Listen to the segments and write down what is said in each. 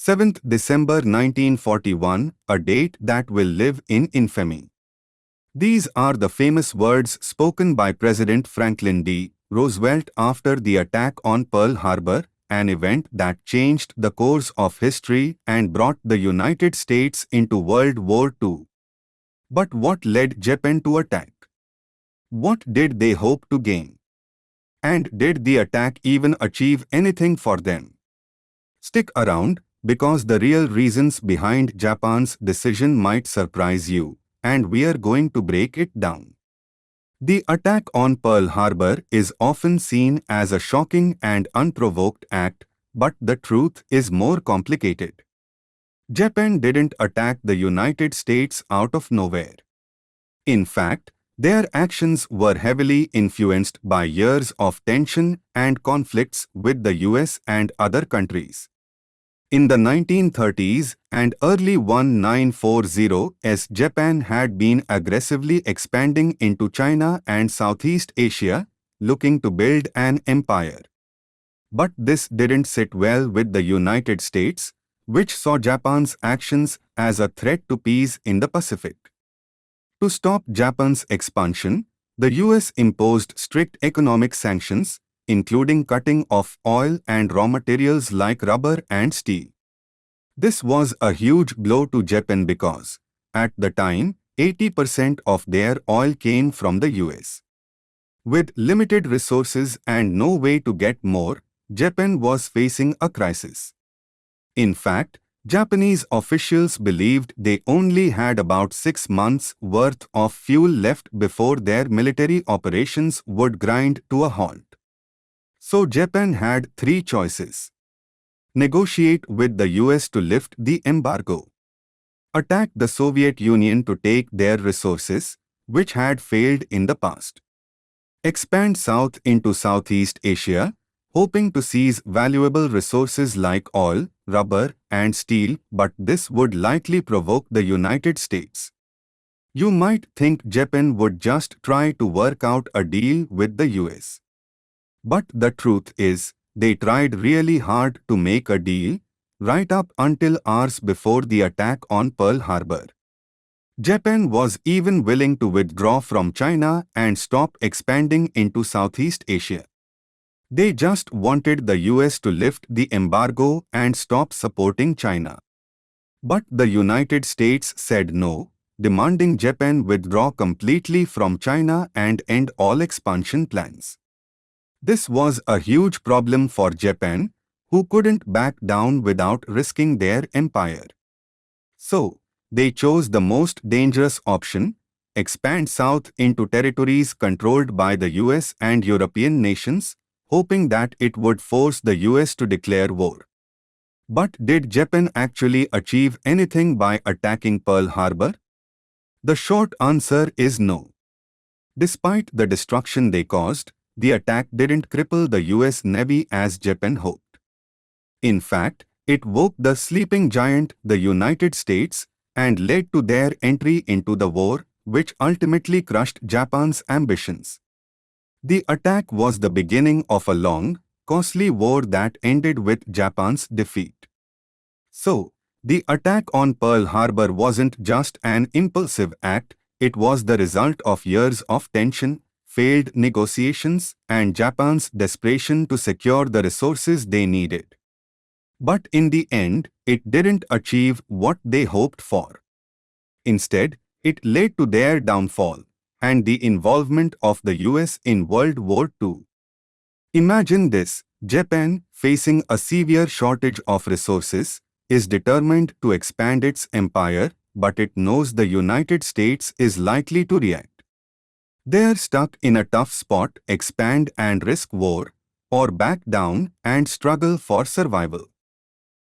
7th December 1941, a date that will live in infamy. These are the famous words spoken by President Franklin D. Roosevelt after the attack on Pearl Harbor, an event that changed the course of history and brought the United States into World War II. But what led Japan to attack? What did they hope to gain? And did the attack even achieve anything for them? Stick around, because the real reasons behind Japan's decision might surprise you, and we are going to break it down. The attack on Pearl Harbor is often seen as a shocking and unprovoked act, but the truth is more complicated. Japan didn't attack the United States out of nowhere. In fact, their actions were heavily influenced by years of tension and conflicts with the US and other countries. In the 1930s and early 1940s, Japan had been aggressively expanding into China and Southeast Asia, looking to build an empire. But this didn't sit well with the United States, which saw Japan's actions as a threat to peace in the Pacific. To stop Japan's expansion, the US imposed strict economic sanctions, including cutting off oil and raw materials like rubber and steel. This was a huge blow to Japan because, at the time, 80% of their oil came from the US. With limited resources and no way to get more, Japan was facing a crisis. In fact, Japanese officials believed they only had about 6 months' worth of fuel left before their military operations would grind to a halt. So Japan had 3 choices. Negotiate with the US to lift the embargo. Attack the Soviet Union to take their resources, which had failed in the past. Expand south into Southeast Asia, hoping to seize valuable resources like oil, rubber, and steel, but this would likely provoke the United States. You might think Japan would just try to work out a deal with the US. But the truth is, they tried really hard to make a deal, right up until hours before the attack on Pearl Harbor. Japan was even willing to withdraw from China and stop expanding into Southeast Asia. They just wanted the US to lift the embargo and stop supporting China. But the United States said no, demanding Japan withdraw completely from China and end all expansion plans. This was a huge problem for Japan, who couldn't back down without risking their empire. So, they chose the most dangerous option: expand south into territories controlled by the US and European nations, hoping that it would force the US to declare war. But did Japan actually achieve anything by attacking Pearl Harbor? The short answer is no. Despite the destruction they caused, the attack didn't cripple the US Navy as Japan hoped. In fact, it woke the sleeping giant, the United States, and led to their entry into the war, which ultimately crushed Japan's ambitions. The attack was the beginning of a long, costly war that ended with Japan's defeat. So, the attack on Pearl Harbor wasn't just an impulsive act, it was the result of years of tension, failed negotiations, and Japan's desperation to secure the resources they needed. But in the end, it didn't achieve what they hoped for. Instead, it led to their downfall and the involvement of the US in World War II. Imagine this: Japan, facing a severe shortage of resources, is determined to expand its empire, but it knows the United States is likely to react. They're stuck in a tough spot: expand and risk war, or back down and struggle for survival.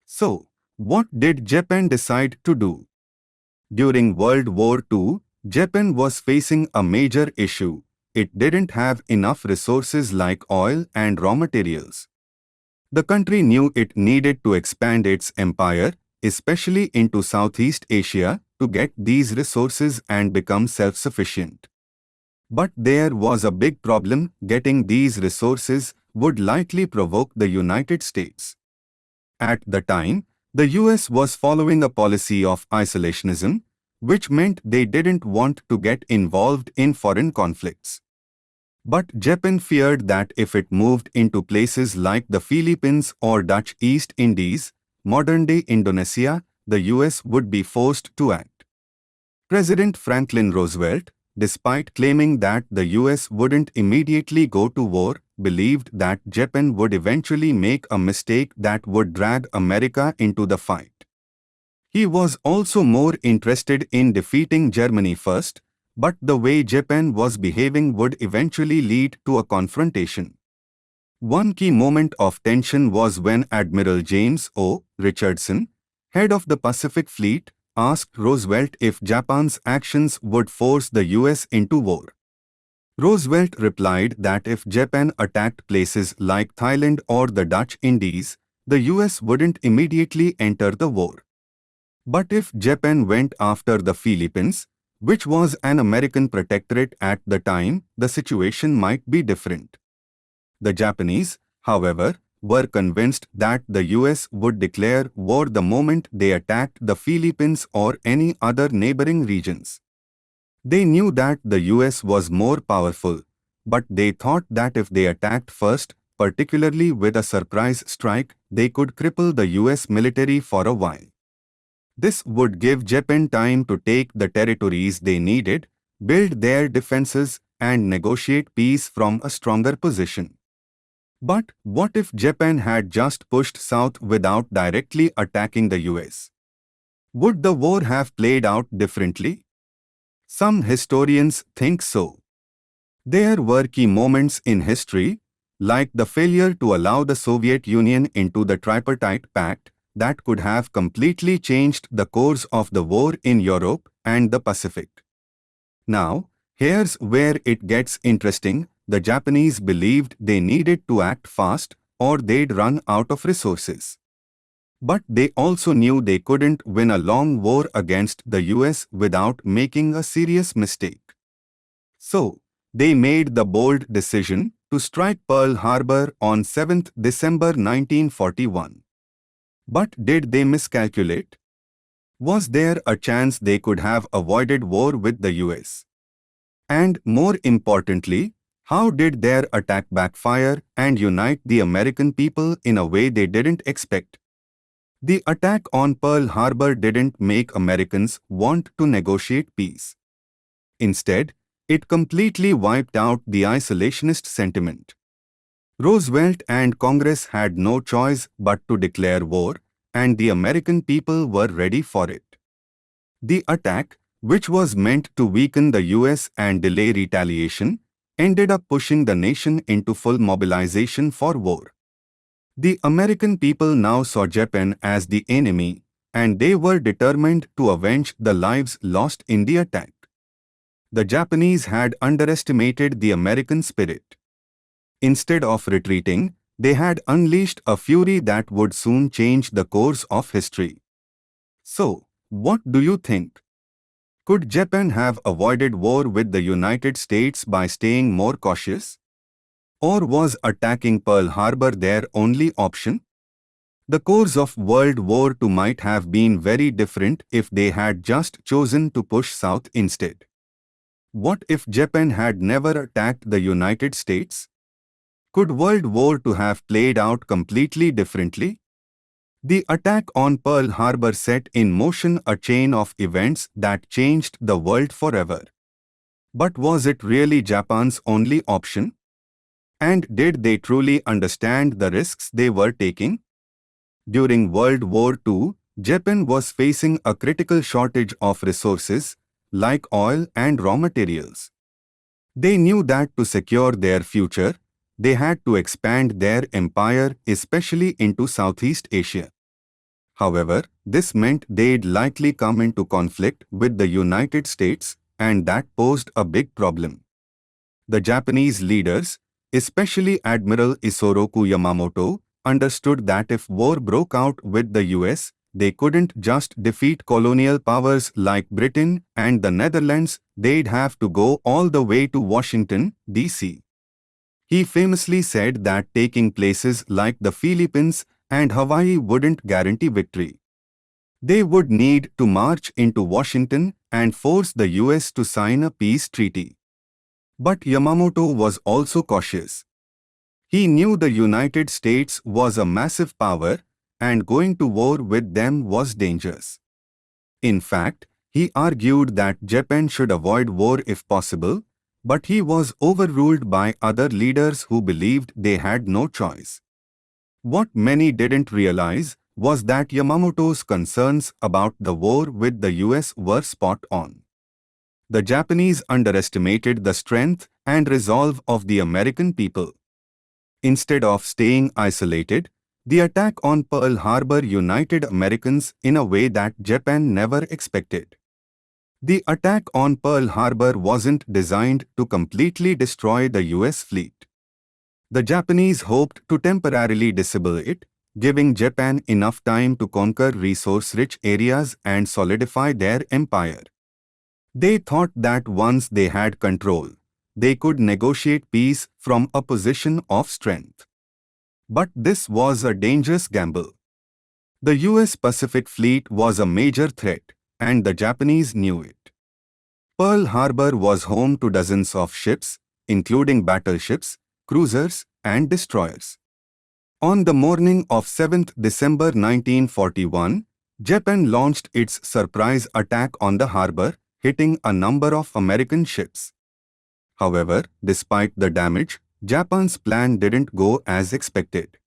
So, what did Japan decide to do? During World War II, Japan was facing a major issue. It didn't have enough resources like oil and raw materials. The country knew it needed to expand its empire, especially into Southeast Asia, to get these resources and become self-sufficient. But there was a big problem: getting these resources would likely provoke the United States. At the time, The US was following a policy of isolationism, which meant they didn't want to get involved in foreign conflicts. But Japan feared that if it moved into places like the Philippines or Dutch East Indies, modern-day Indonesia, the US would be forced to act. President Franklin Roosevelt, despite claiming that the US wouldn't immediately go to war, believed that Japan would eventually make a mistake that would drag America into the fight. He was also more interested in defeating Germany first, but the way Japan was behaving would eventually lead to a confrontation. One key moment of tension was when Admiral James O. Richardson, head of the Pacific Fleet, asked Roosevelt if Japan's actions would force the US into war. Roosevelt replied that if Japan attacked places like Thailand or the Dutch Indies, the US wouldn't immediately enter the war. But if Japan went after the Philippines, which was an American protectorate at the time, the situation might be different. The Japanese, however, were convinced that the US would declare war the moment they attacked the Philippines or any other neighboring regions. They knew that the US was more powerful, but they thought that if they attacked first, particularly with a surprise strike, they could cripple the US military for a while. This would give Japan time to take the territories they needed, build their defenses, and negotiate peace from a stronger position. But what if Japan had just pushed south without directly attacking the US? Would the war have played out differently? Some historians think so. There were key moments in history, like the failure to allow the Soviet Union into the Tripartite Pact, that could have completely changed the course of the war in Europe and the Pacific. Now, here's where it gets interesting. The Japanese believed they needed to act fast or they'd run out of resources. But they also knew they couldn't win a long war against the US without making a serious mistake. So, they made the bold decision to strike Pearl Harbor on 7 December 1941. But did they miscalculate? Was there a chance they could have avoided war with the US? And more importantly, how did their attack backfire and unite the American people in a way they didn't expect? The attack on Pearl Harbor didn't make Americans want to negotiate peace. Instead, it completely wiped out the isolationist sentiment. Roosevelt and Congress had no choice but to declare war, and the American people were ready for it. The attack, which was meant to weaken the US and delay retaliation, ended up pushing the nation into full mobilization for war. The American people now saw Japan as the enemy, and they were determined to avenge the lives lost in the attack. The Japanese had underestimated the American spirit. Instead of retreating, they had unleashed a fury that would soon change the course of history. So, what do you think? Could Japan have avoided war with the United States by staying more cautious? Or was attacking Pearl Harbor their only option? The course of World War II might have been very different if they had just chosen to push south instead. What if Japan had never attacked the United States? Could World War II have played out completely differently? The attack on Pearl Harbor set in motion a chain of events that changed the world forever. But was it really Japan's only option? And did they truly understand the risks they were taking? During World War II, Japan was facing a critical shortage of resources, like oil and raw materials. They knew that to secure their future, they had to expand their empire, especially into Southeast Asia. However, this meant they'd likely come into conflict with the United States, and that posed a big problem. The Japanese leaders, especially Admiral Isoroku Yamamoto, understood that if war broke out with the US, they couldn't just defeat colonial powers like Britain and the Netherlands, they'd have to go all the way to Washington, D.C. He famously said that taking places like the Philippines and Hawaii wouldn't guarantee victory. They would need to march into Washington and force the US to sign a peace treaty. But Yamamoto was also cautious. He knew the United States was a massive power and going to war with them was dangerous. In fact, he argued that Japan should avoid war if possible, but he was overruled by other leaders who believed they had no choice. What many didn't realize was that Yamamoto's concerns about the war with the US were spot on. The Japanese underestimated the strength and resolve of the American people. Instead of staying isolated, the attack on Pearl Harbor united Americans in a way that Japan never expected. The attack on Pearl Harbor wasn't designed to completely destroy the US fleet. The Japanese hoped to temporarily disable it, giving Japan enough time to conquer resource-rich areas and solidify their empire. They thought that once they had control, they could negotiate peace from a position of strength. But this was a dangerous gamble. The US Pacific Fleet was a major threat, and the Japanese knew it. Pearl Harbor was home to dozens of ships, including battleships, cruisers, and destroyers. On the morning of 7th December 1941, Japan launched its surprise attack on the harbor, hitting a number of American ships. However, despite the damage, Japan's plan didn't go as expected.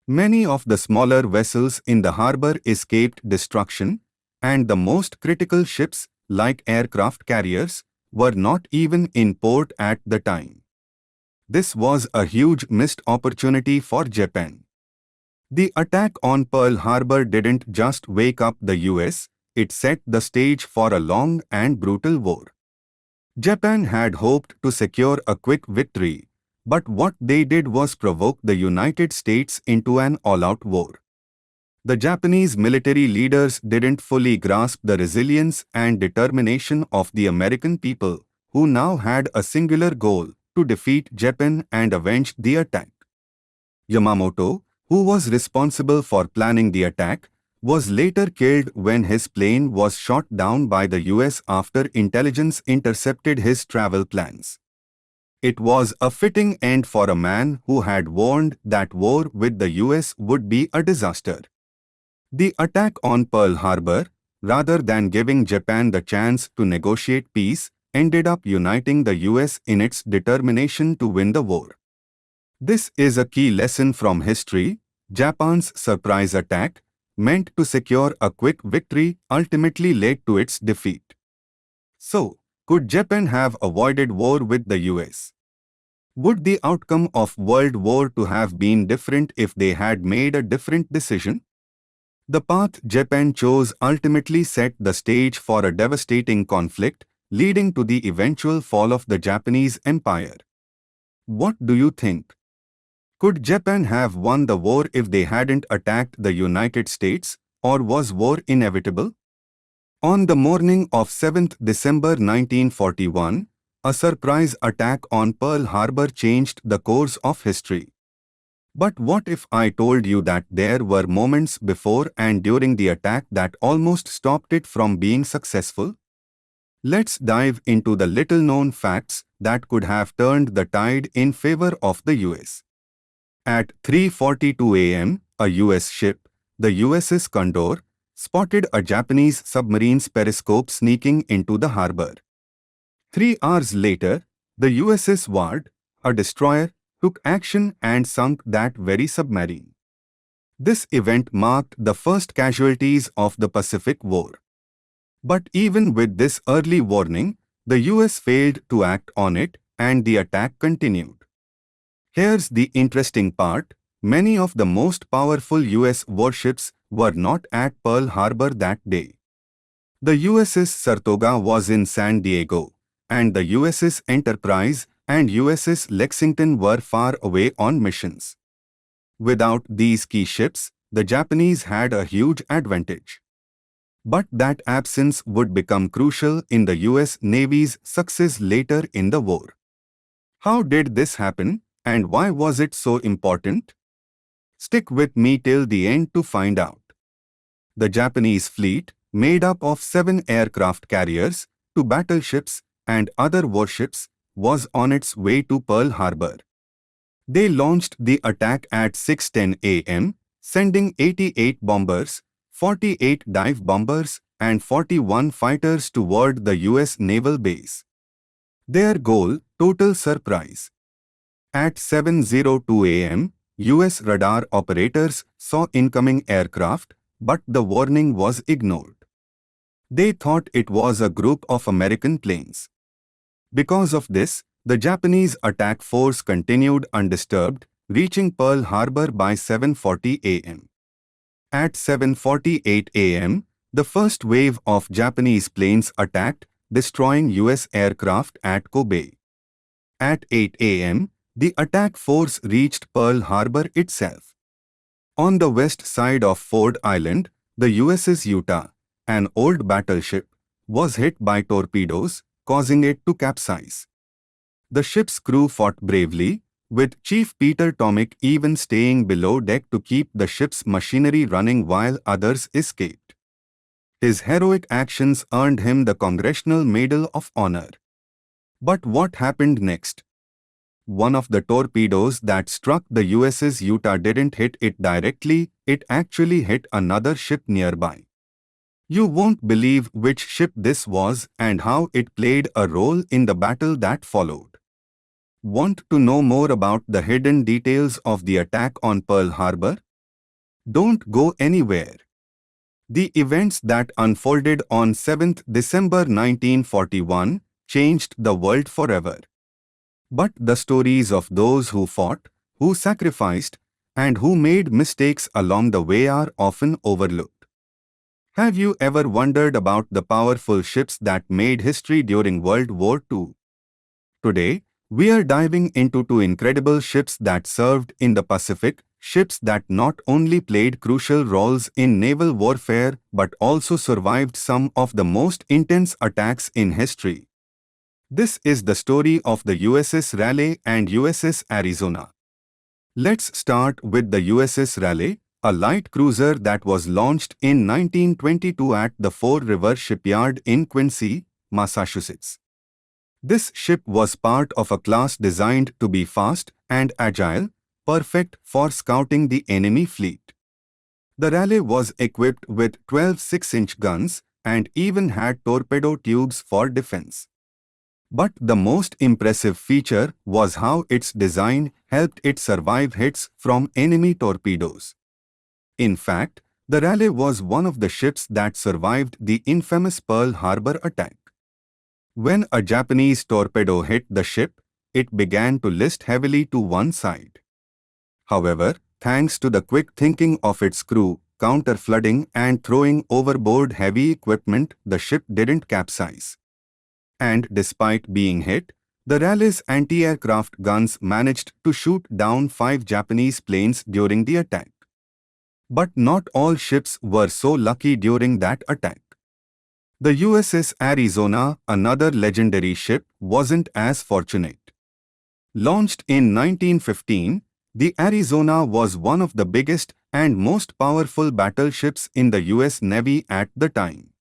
Many of the smaller vessels in the harbor escaped destruction, and the most critical ships, like aircraft carriers, were not even in port at the time. This was a huge missed opportunity for Japan. The attack on Pearl Harbor didn't just wake up the US, it set the stage for a long and brutal war. Japan had hoped to secure a quick victory, but what they did was provoke the United States into an all-out war. The Japanese military leaders didn't fully grasp the resilience and determination of the American people, who now had a singular goal: to defeat Japan and avenge the attack. Yamamoto, who was responsible for planning the attack, was later killed when his plane was shot down by the US after intelligence intercepted his travel plans. It was a fitting end for a man who had warned that war with the US would be a disaster. The attack on Pearl Harbor, rather than giving Japan the chance to negotiate peace, ended up uniting the US in its determination to win the war. This is a key lesson from history. Japan's surprise attack, meant to secure a quick victory, ultimately led to its defeat. So, could Japan have avoided war with the US? Would the outcome of World War II have been different if they had made a different decision? The path Japan chose ultimately set the stage for a devastating conflict, leading to the eventual fall of the Japanese Empire. What do you think? Could Japan have won the war if they hadn't attacked the United States, or was war inevitable? On the morning of 7th December 1941, a surprise attack on Pearl Harbor changed the course of history. But what if I told you that there were moments before and during the attack that almost stopped it from being successful? Let's dive into the little-known facts that could have turned the tide in favor of the US. At 3:42 a.m., a US ship, the USS Condor, spotted a Japanese submarine's periscope sneaking into the harbor. 3 hours later, the USS Ward, a destroyer, took action and sunk that very submarine. This event marked the first casualties of the Pacific War. But even with this early warning, the US failed to act on it, and the attack continued. Here's the interesting part: many of the most powerful US warships were not at Pearl Harbor that day. The USS Saratoga was in San Diego, and the USS Enterprise and USS Lexington were far away on missions. Without these key ships, the Japanese had a huge advantage. But that absence would become crucial in the US Navy's success later in the war. How did this happen, and why was it so important? Stick with me till the end to find out. The Japanese fleet, made up of 7 aircraft carriers, 2 battleships, and other warships, was on its way to Pearl Harbor. They launched the attack at 6:10 a.m., sending 88 bombers, 48 dive bombers, and 41 fighters toward the U.S. naval base. Their goal, total surprise. At 7:02 a.m., U.S. radar operators saw incoming aircraft, but the warning was ignored. They thought it was a group of American planes. Because of this, the Japanese attack force continued undisturbed, reaching Pearl Harbor by 7:40 a.m. At 7:48 a.m., the first wave of Japanese planes attacked, destroying U.S. aircraft at Kobe. At 8 a.m., the attack force reached Pearl Harbor itself. On the west side of Ford Island, the USS Utah, an old battleship, was hit by torpedoes, causing it to capsize. The ship's crew fought bravely, with Chief Peter Tomick even staying below deck to keep the ship's machinery running while others escaped. His heroic actions earned him the Congressional Medal of Honor. But what happened next? One of the torpedoes that struck the USS Utah didn't hit it directly, it actually hit another ship nearby. You won't believe which ship this was and how it played a role in the battle that followed. Want to know more about the hidden details of the attack on Pearl Harbor? Don't go anywhere. The events that unfolded on 7th December 1941 changed the world forever. But the stories of those who fought, who sacrificed, and who made mistakes along the way are often overlooked. Have you ever wondered about the powerful ships that made history during World War II? Today, we are diving into 2 incredible ships that served in the Pacific, ships that not only played crucial roles in naval warfare but also survived some of the most intense attacks in history. This is the story of the USS Raleigh and USS Arizona. Let's start with the USS Raleigh, a light cruiser that was launched in 1922 at the Fore River Shipyard in Quincy, Massachusetts. This ship was part of a class designed to be fast and agile, perfect for scouting the enemy fleet. The Raleigh was equipped with 12 6-inch guns and even had torpedo tubes for defense. But the most impressive feature was how its design helped it survive hits from enemy torpedoes. In fact, the Raleigh was one of the ships that survived the infamous Pearl Harbor attack. When a Japanese torpedo hit the ship, it began to list heavily to one side. However, thanks to the quick thinking of its crew, counter-flooding and throwing overboard heavy equipment, the ship didn't capsize. And despite being hit, the Raleigh's anti-aircraft guns managed to shoot down 5 Japanese planes during the attack. But not all ships were so lucky during that attack. The USS Arizona, another legendary ship, wasn't as fortunate. Launched in 1915, the Arizona was one of the biggest and most powerful battleships in the US Navy at the time.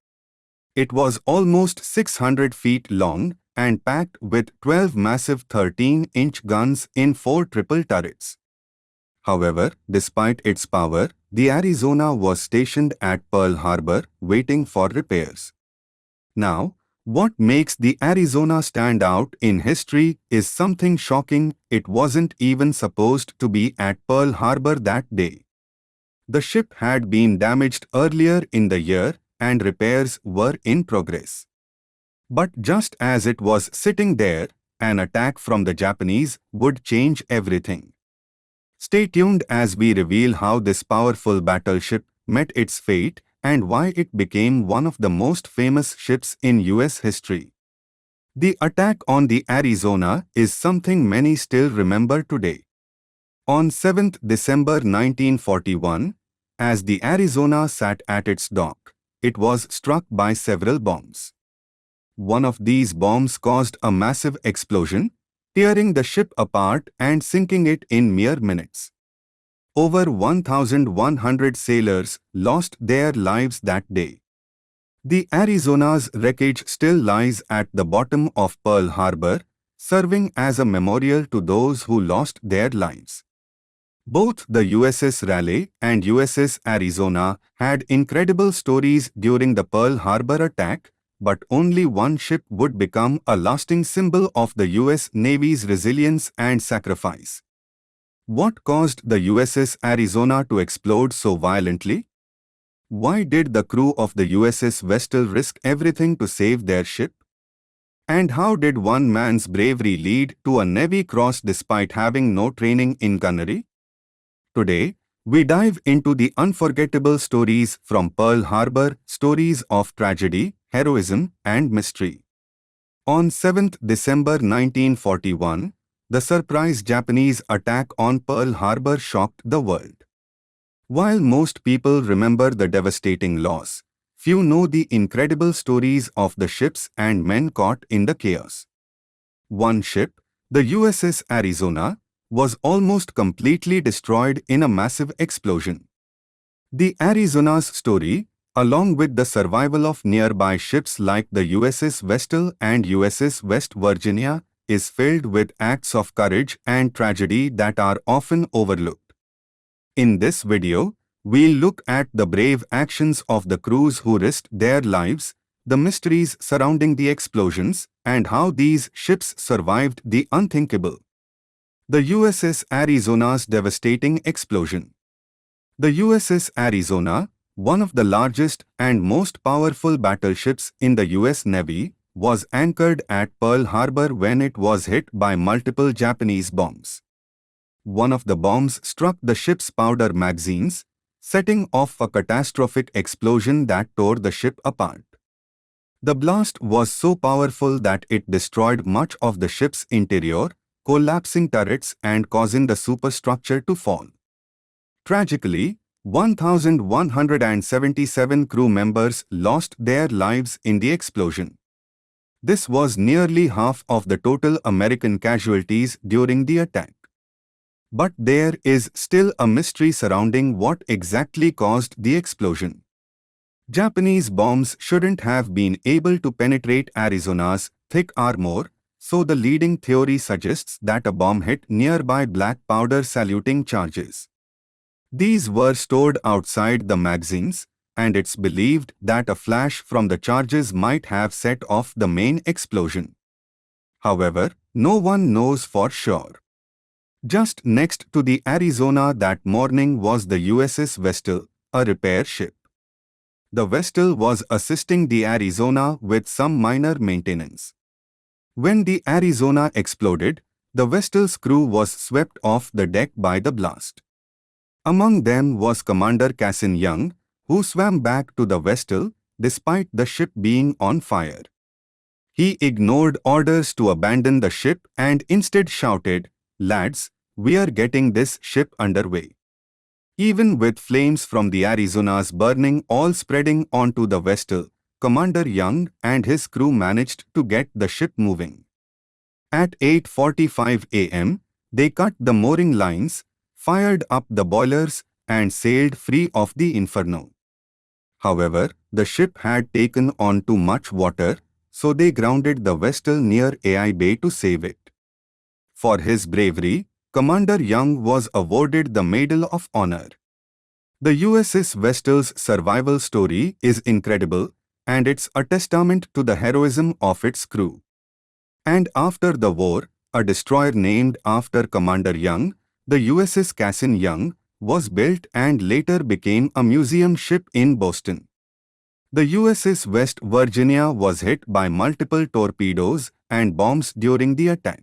It was almost 600 feet long and packed with 12 massive 13-inch guns in 4 triple turrets. However, despite its power, the Arizona was stationed at Pearl Harbor waiting for repairs. Now, what makes the Arizona stand out in history is something shocking: it wasn't even supposed to be at Pearl Harbor that day. The ship had been damaged earlier in the year and repairs were in progress. But just as it was sitting there, an attack from the Japanese would change everything. Stay tuned as we reveal how this powerful battleship met its fate and why it became one of the most famous ships in US history. The attack on the Arizona is something many still remember today. On 7th December 1941, as the Arizona sat at its dock, it was struck by several bombs. One of these bombs caused a massive explosion, tearing the ship apart and sinking it in mere minutes. Over 1,100 sailors lost their lives that day. The Arizona's wreckage still lies at the bottom of Pearl Harbor, serving as a memorial to those who lost their lives. Both the USS Raleigh and USS Arizona had incredible stories during the Pearl Harbor attack, but only one ship would become a lasting symbol of the US Navy's resilience and sacrifice. What caused the USS Arizona to explode so violently? Why did the crew of the USS Vestal risk everything to save their ship? And how did one man's bravery lead to a Navy cross despite having no training in gunnery? Today, we dive into the unforgettable stories from Pearl Harbor, stories of tragedy, heroism, and mystery. On 7th December 1941, the surprise Japanese attack on Pearl Harbor shocked the world. While most people remember the devastating loss, few know the incredible stories of the ships and men caught in the chaos. One ship, the USS Arizona, was almost completely destroyed in a massive explosion. The Arizona's story, along with the survival of nearby ships like the USS Vestal and USS West Virginia, is filled with acts of courage and tragedy that are often overlooked. In this video, we'll look at the brave actions of the crews who risked their lives, the mysteries surrounding the explosions, and how these ships survived the unthinkable. The USS Arizona's devastating explosion. The USS Arizona, one of the largest and most powerful battleships in the US Navy, was anchored at Pearl Harbor when it was hit by multiple Japanese bombs. One of the bombs struck the ship's powder magazines, setting off a catastrophic explosion that tore the ship apart. The blast was so powerful that it destroyed much of the ship's interior, collapsing turrets and causing the superstructure to fall. Tragically, 1,177 crew members lost their lives in the explosion. This was nearly half of the total American casualties during the attack. But there is still a mystery surrounding what exactly caused the explosion. Japanese bombs shouldn't have been able to penetrate Arizona's thick armor, so the leading theory suggests that a bomb hit nearby black powder saluting charges. These were stored outside the magazines, and it's believed that a flash from the charges might have set off the main explosion. However, no one knows for sure. Just next to the Arizona that morning was the USS Vestal, a repair ship. The Vestal was assisting the Arizona with some minor maintenance. When the Arizona exploded, the Vestal's crew was swept off the deck by the blast. Among them was Commander Cassin Young, who swam back to the Vestal despite the ship being on fire. He ignored orders to abandon the ship and instead shouted, "Lads, we are getting this ship underway." Even with flames from the Arizona's burning all spreading onto the Vestal, Commander Young and his crew managed to get the ship moving. At 8:45 a.m., they cut the mooring lines, fired up the boilers, and sailed free of the inferno. However, the ship had taken on too much water, so they grounded the Vestal near AI Bay to save it. For his bravery, Commander Young was awarded the Medal of Honor. The USS Vestal's survival story is incredible, and it's a testament to the heroism of its crew. And after the war, a destroyer named after Commander Young, the USS Cassin Young, was built and later became a museum ship in Boston. The USS West Virginia was hit by multiple torpedoes and bombs during the attack.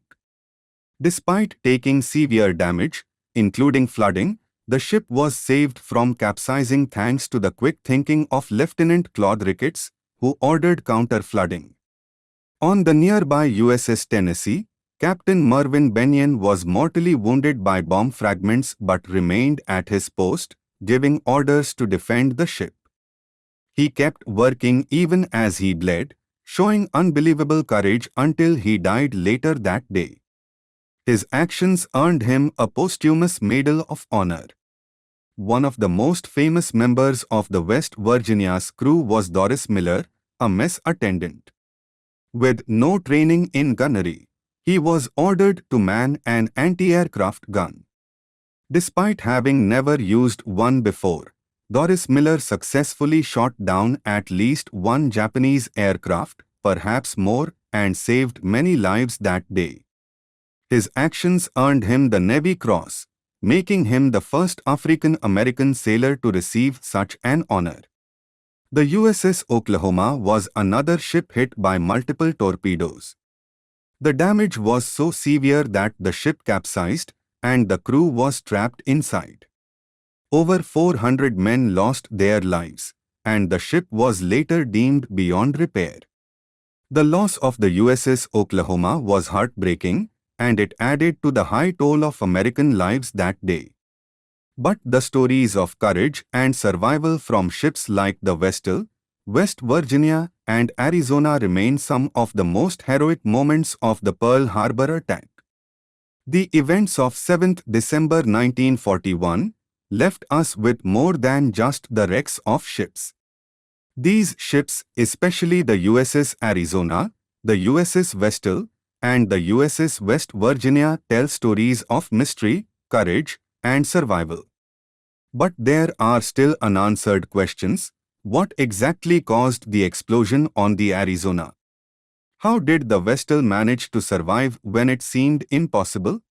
Despite taking severe damage, including flooding, the ship was saved from capsizing thanks to the quick thinking of Lieutenant Claude Ricketts, who ordered counter-flooding. On the nearby USS Tennessee, Captain Mervyn Bennion was mortally wounded by bomb fragments but remained at his post, giving orders to defend the ship. He kept working even as he bled, showing unbelievable courage until he died later that day. His actions earned him a posthumous Medal of Honor. One of the most famous members of the West Virginia's crew was Doris Miller, a mess attendant. With no training in gunnery, he was ordered to man an anti-aircraft gun. Despite having never used one before, Doris Miller successfully shot down at least one Japanese aircraft, perhaps more, and saved many lives that day. His actions earned him the Navy Cross, making him the first African-American sailor to receive such an honor. The USS Oklahoma was another ship hit by multiple torpedoes. The damage was so severe that the ship capsized, and the crew was trapped inside. Over 400 men lost their lives, and the ship was later deemed beyond repair. The loss of the USS Oklahoma was heartbreaking, and it added to the high toll of American lives that day. But the stories of courage and survival from ships like the Vestal, West Virginia, and Arizona remain some of the most heroic moments of the Pearl Harbor attack. The events of 7th December 1941 left us with more than just the wrecks of ships. These ships, especially the USS Arizona, the USS Vestal, and the USS West Virginia, tell stories of mystery, courage, and survival. But there are still unanswered questions. What exactly caused the explosion on the Arizona? How did the Vestal manage to survive when it seemed impossible?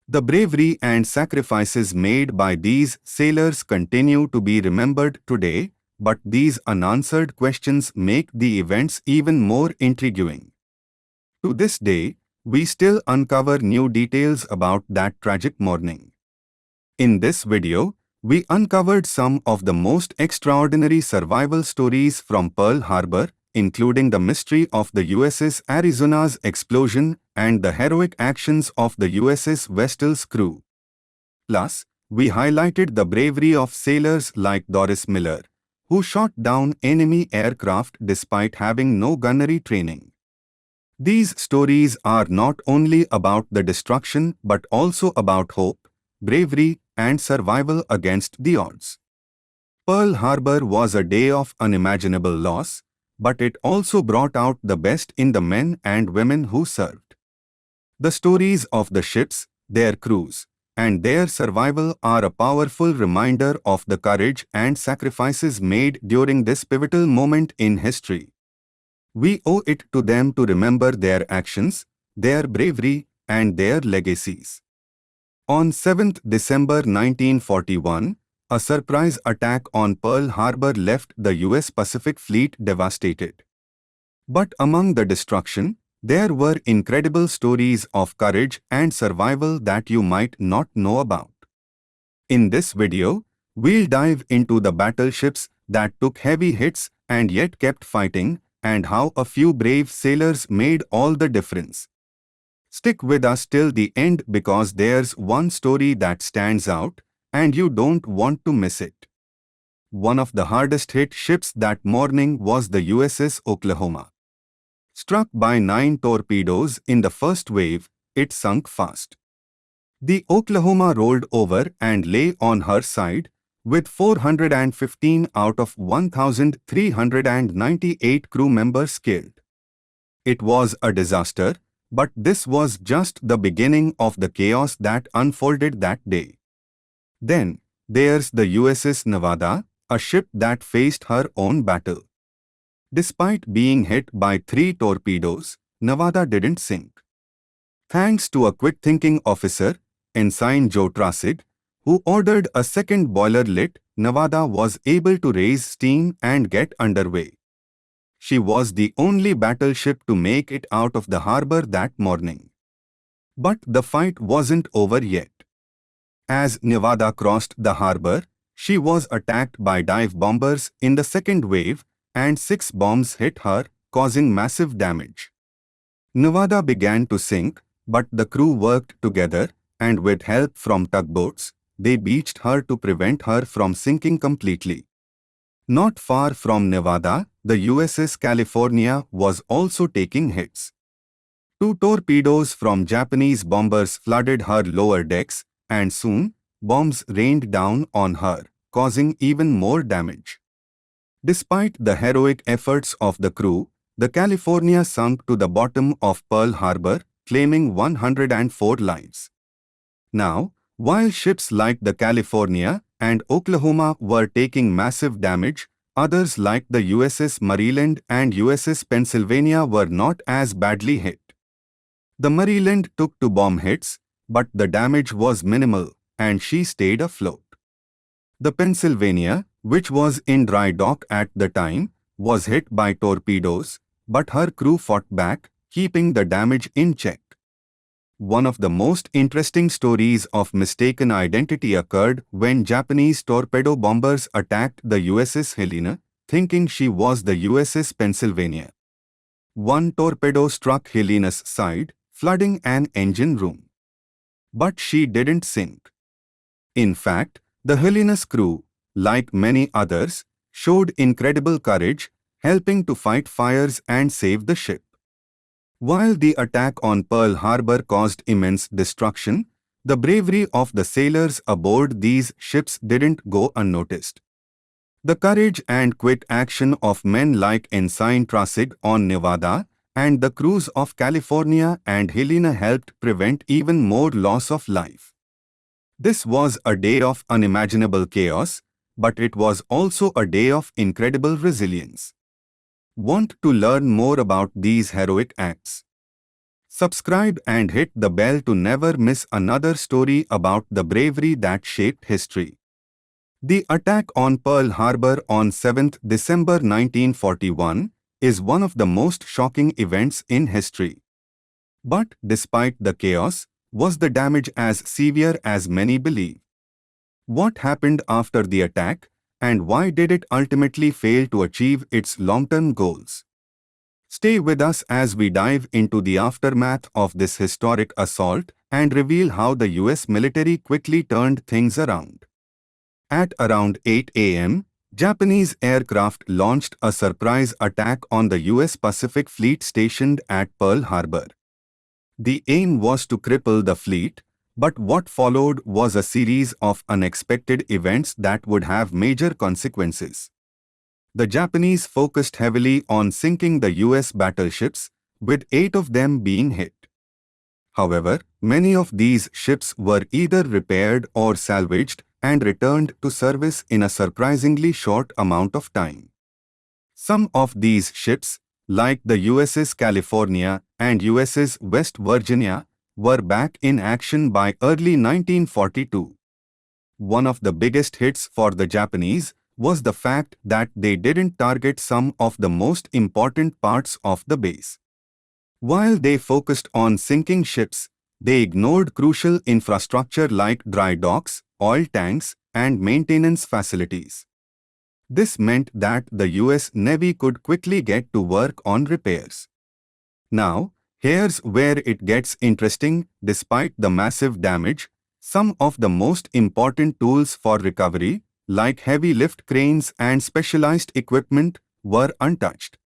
The bravery and sacrifices made by these sailors continue to be remembered today, but these unanswered questions make the events even more intriguing. To this day, we still uncover new details about that tragic morning. In this video, we uncovered some of the most extraordinary survival stories from Pearl Harbor, including the mystery of the USS Arizona's explosion and the heroic actions of the USS Vestal's crew. Plus, we highlighted the bravery of sailors like Doris Miller, who shot down enemy aircraft despite having no gunnery training. These stories are not only about the destruction but also about hope, bravery, and survival against the odds. Pearl Harbor was a day of unimaginable loss, but it also brought out the best in the men and women who served. The stories of the ships, their crews, and their survival are a powerful reminder of the courage and sacrifices made during this pivotal moment in history. We owe it to them to remember their actions, their bravery, and their legacies. On 7th December 1941, a surprise attack on Pearl Harbor left the U.S. Pacific Fleet devastated. But among the destruction, there were incredible stories of courage and survival that you might not know about. In this video, we'll dive into the battleships that took heavy hits and yet kept fighting, and how a few brave sailors made all the difference. Stick with us till the end because there's one story that stands out, and you don't want to miss it. One of the hardest hit ships that morning was the USS Oklahoma. Struck by 9 torpedoes in the first wave, it sunk fast. The Oklahoma rolled over and lay on her side, with 415 out of 1,398 crew members killed. It was a disaster, but this was just the beginning of the chaos that unfolded that day. Then, there's the USS Nevada, a ship that faced her own battle. Despite being hit by 3 torpedoes, Nevada didn't sink. Thanks to a quick-thinking officer, Ensign Joe Trassig, who ordered a second boiler lit, Nevada was able to raise steam and get underway. She was the only battleship to make it out of the harbor that morning. But the fight wasn't over yet. As Nevada crossed the harbor, she was attacked by dive bombers in the second wave, and 6 bombs hit her, causing massive damage. Nevada began to sink, but the crew worked together, and with help from tugboats, they beached her to prevent her from sinking completely. Not far from Nevada, the USS California was also taking hits. 2 torpedoes from Japanese bombers flooded her lower decks, and soon, bombs rained down on her, causing even more damage. Despite the heroic efforts of the crew, the California sunk to the bottom of Pearl Harbor, claiming 104 lives. Now, while ships like the California and Oklahoma were taking massive damage, others like the USS Maryland and USS Pennsylvania were not as badly hit. The Maryland took 2 bomb hits, but the damage was minimal, and she stayed afloat. The Pennsylvania, which was in dry dock at the time, was hit by torpedoes, but her crew fought back, keeping the damage in check. One of the most interesting stories of mistaken identity occurred when Japanese torpedo bombers attacked the USS Helena, thinking she was the USS Pennsylvania. One torpedo struck Helena's side, flooding an engine room. But she didn't sink. In fact, the Helena's crew, like many others, showed incredible courage, helping to fight fires and save the ship. While the attack on Pearl Harbor caused immense destruction, the bravery of the sailors aboard these ships didn't go unnoticed. The courage and quick action of men like Ensign Tracy on Nevada and the crews of California and Helena helped prevent even more loss of life. This was a day of unimaginable chaos, but it was also a day of incredible resilience. Want to learn more about these heroic acts? Subscribe and hit the bell to never miss another story about the bravery that shaped history. The attack on Pearl Harbor on 7 December 1941 is one of the most shocking events in history. But despite the chaos, was the damage as severe as many believe? What happened after the attack, and why did it ultimately fail to achieve its long-term goals? Stay with us as we dive into the aftermath of this historic assault and reveal how the US military quickly turned things around. At around 8 a.m., Japanese aircraft launched a surprise attack on the US Pacific Fleet stationed at Pearl Harbor. The aim was to cripple the fleet, but what followed was a series of unexpected events that would have major consequences. The Japanese focused heavily on sinking the US battleships, with 8 of them being hit. However, many of these ships were either repaired or salvaged and returned to service in a surprisingly short amount of time. Some of these ships, like the USS California and USS West Virginia, were back in action by early 1942. One of the biggest hits for the Japanese was the fact that they didn't target some of the most important parts of the base. While they focused on sinking ships, they ignored crucial infrastructure like dry docks, oil tanks, and maintenance facilities. This meant that the US Navy could quickly get to work on repairs. Now, here's where it gets interesting. Despite the massive damage, some of the most important tools for recovery, like heavy lift cranes and specialized equipment, were untouched.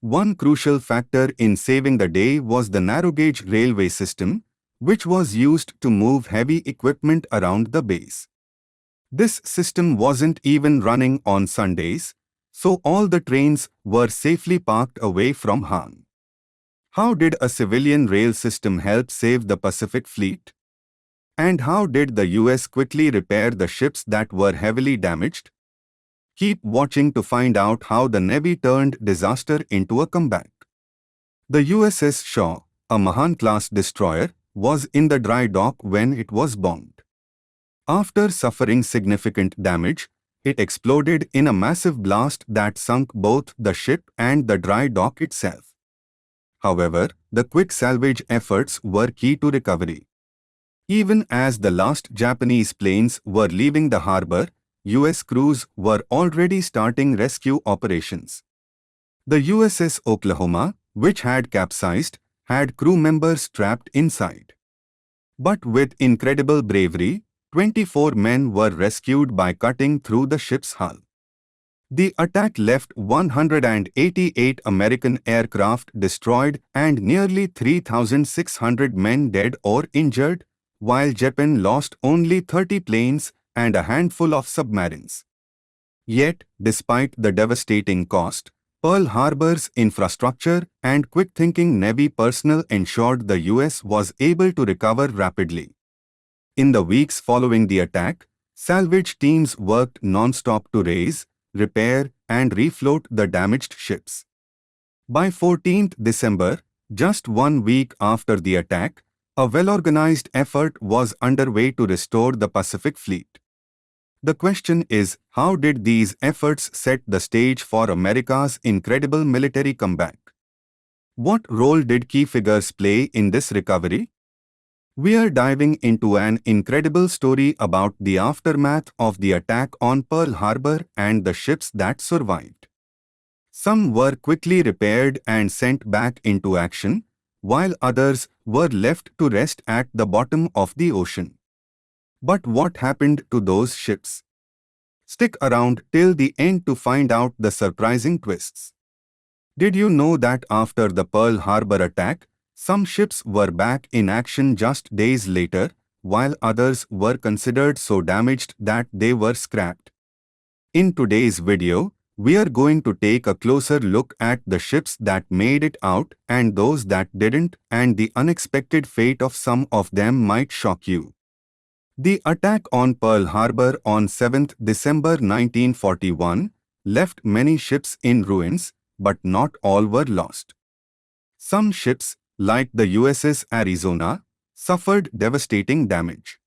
One crucial factor in saving the day was the narrow-gauge railway system, which was used to move heavy equipment around the base. This system wasn't even running on Sundays, so all the trains were safely parked away from harm. How did a civilian rail system help save the Pacific Fleet? And how did the US quickly repair the ships that were heavily damaged? Keep watching to find out how the Navy turned disaster into a comeback. The USS Shaw, a Mahan-class destroyer, was in the dry dock when it was bombed. After suffering significant damage, it exploded in a massive blast that sunk both the ship and the dry dock itself. However, the quick salvage efforts were key to recovery. Even as the last Japanese planes were leaving the harbor, US crews were already starting rescue operations. The USS Oklahoma, which had capsized, had crew members trapped inside. But with incredible bravery, 24 men were rescued by cutting through the ship's hull. The attack left 188 American aircraft destroyed and nearly 3,600 men dead or injured, while Japan lost only 30 planes and a handful of submarines. Yet, despite the devastating cost, Pearl Harbor's infrastructure and quick-thinking Navy personnel ensured the US was able to recover rapidly. In the weeks following the attack, salvage teams worked non-stop to raise, repair, and refloat the damaged ships. By 14th December, just 1 week after the attack, a well-organized effort was underway to restore the Pacific Fleet. The question is, how did these efforts set the stage for America's incredible military comeback? What role did key figures play in this recovery? We are diving into an incredible story about the aftermath of the attack on Pearl Harbor and the ships that survived. Some were quickly repaired and sent back into action, while others were left to rest at the bottom of the ocean. But what happened to those ships? Stick around till the end to find out the surprising twists. Did you know that after the Pearl Harbor attack, some ships were back in action just days later, while others were considered so damaged that they were scrapped? In today's video, we are going to take a closer look at the ships that made it out and those that didn't, and the unexpected fate of some of them might shock you. The attack on Pearl Harbor on 7th December 1941 left many ships in ruins, but not all were lost. Some ships, like the USS Arizona, suffered devastating damage.